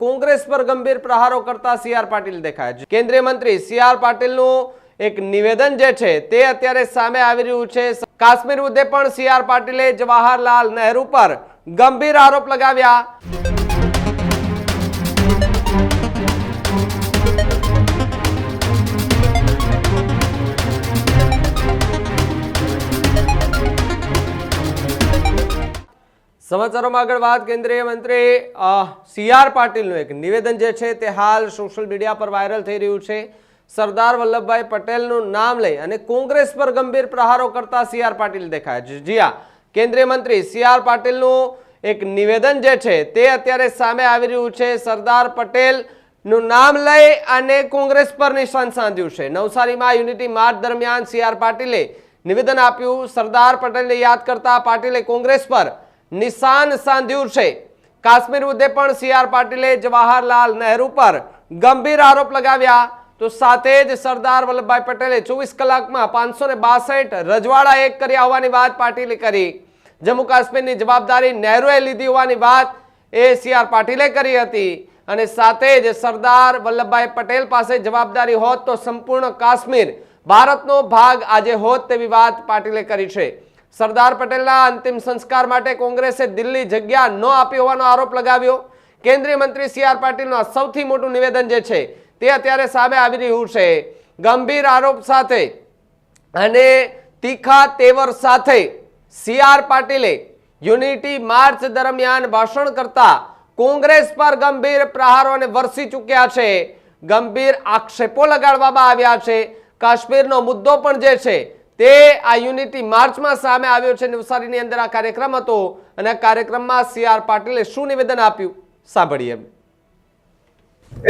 કોંગ્રેસ પર ગંભીર પ્રહારો કરતા સીઆર પાટીલ દેખાયા. કેન્દ્રીય મંત્રી સીઆર પાટીલનું એક નિવેદન જે છે તે અત્યારે સામે આવી રહ્યું છે. કાશ્મીર મુદ્દે પણ સીઆર પાટીલે જવાહરલાલ નહેરુ પર ગંભીર આરોપ લગાવ્યા. સમાચારોમાં આગળ વાત કેન્દ્રીય મંત્રી સીઆર પાટીલનું એક નિવેદન જે છે તે હાલ સોશિયલ મીડિયા પર વાયરલ થઈ રહ્યું છે. સરદાર વલ્લભભાઈ પટેલનું નામ લઈ અને કોંગ્રેસ પર ગંભીર પ્રહારો કરતા સીઆર પાટીલ દેખાયા. જી હા, કેન્દ્રીય મંત્રી સીઆર પાટીલનું એક નિવેદન જે છે તે અત્યારે સામે આવી રહ્યું છે. સરદાર પટેલનું નામ લઈ અને કોંગ્રેસ પર નિશાન સાધ્યું છે. નવસારીમાં યુનિટી માર્ચ દરમિયાન સીઆર પાટીલે નિવેદન આપ્યું. સરદાર પટેલને યાદ કરતા પાટીલે કોંગ્રેસ પર નિશાન સાધ્યું છે. કાશ્મીર મુદ્દે પણ સીઆર પાટીલે જવાહરલાલ નહેરુ પર ગંભીર આરોપ લગાવ્યા. તો સાથે જ સરદાર વલ્લભભાઈ પટેલે 24 કલાકમાં 562 રજવાડા એક કર્યા હોવાની વાત પાટીલે કરી. જમ્મુ કાશ્મીરની જવાબદારી નહેરુએ લીધી હોવાની વાત એ સીઆર પાટીલે કરી હતી. અને સાથે જ સરદાર વલ્લભભાઈ પટેલ પાસે જવાબદારી હોત તો સંપૂર્ણ કાશ્મીર ભારતનો ભાગ આજે હોત તેવી વાત પાટીલે કરી છે. સરદાર પટેલના અંતિમ સંસ્કાર માટે કોંગ્રેસે દિલ્હી જગ્યા ન આપી હોવાનો આરોપ લગાવ્યો. કેન્દ્રીય મંત્રી સીઆર પાટીલનું સૌથી મોટું નિવેદન જે છે તે અત્યારે સામે આવી રહ્યું છે. ગંભીર આરોપ સાથે અને તીખા તેવર સાથે સીઆર પાટીલે યુનિટી માર્ચ દરમિયાન ભાષણ કરતા કોંગ્રેસ પર ગંભીર પ્રહારોને વરસી ચૂક્યા છે. ગંભીર આક્ષેપો લગાડવામાં આવ્યા છે. કાશ્મીરનો મુદ્દો પણ જે છે તે આ યુનિટી માર્ચમાં સામે આવ્યો છે. નવસારીની અંદર આ કાર્યક્રમ હતો અને આ કાર્યક્રમમાં સીઆર પાટીલે શું નિવેદન આપ્યું સાંભળીએ.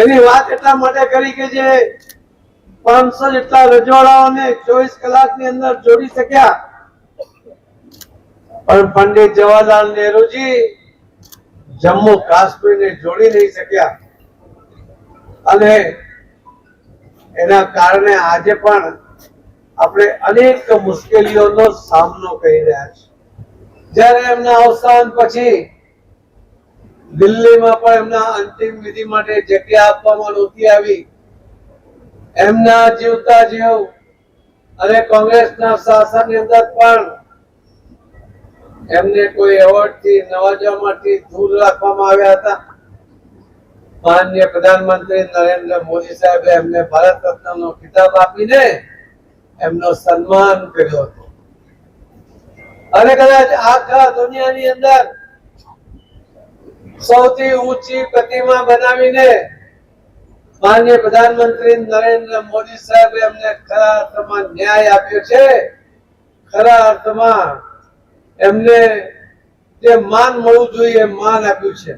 એની વાત એટલા માટે કરી કે જે 500 જેટલા રજવાડાઓને 24 કલાકની અંદર જોડી શક્યા, પણ પંડિત જવાહરલાલ નહેરુજી જમ્મુ કાશ્મીરને જોડી નહીં શક્યા. અને એના કારણે આજે પણ આપણે અનેક મુશ્કેલીઓનો સામનો કરી રહ્યા છીએ. જ્યારે એમના અવસાન પછી દિલ્હીમાં પણ એમના અંતિમ વિધિ માટે જગ્યા આપવામાં નહોતી આવી. એમના જીવતા જીવ અને કોંગ્રેસના શાસનની અંદર પણ એમને કોઈ એવોર્ડથી નવાજવામાંથી દૂર રાખવામાં આવ્યા હતા. માનનીય પ્રધાનમંત્રી નરેન્દ્ર મોદી સાહેબે એમને ભારત રત્નનો ખિતાબ આપીને એમનો સન્માન કર્યો હતો. અને કદાચ આખા દુનિયાની અંદર સૌથી ઊંચી પ્રતિમા બનાવીને માનનીય પ્રધાનમંત્રી નરેન્દ્ર મોદી સાહેબે એમને ખરા અર્થમાં ન્યાય આપ્યો છે. ખરા અર્થમાં એમને જે માન મળવું જોઈએ માન આપ્યું છે.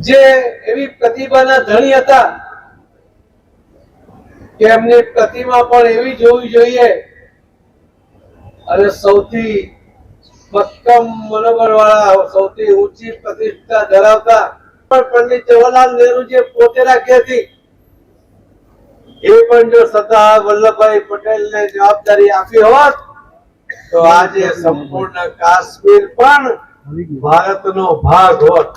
જે એવી પ્રતિભાના ધણી હતા કે એમની પ્રતિમા પણ એવી જોવી જોઈએ અને સૌથી મક્કમ મનોબળ વાળા, સૌથી ઊંચી પ્રતિષ્ઠા ધરાવતા પણ પંડિત જવાહરલાલ નહેરુ જે પોતે રાખી હતી, એ પણ જો સરદાર વલ્લભભાઈ પટેલને જવાબદારી આપી હોત તો આજે સંપૂર્ણ કાશ્મીર પણ ભારતનો ભાગ હોત.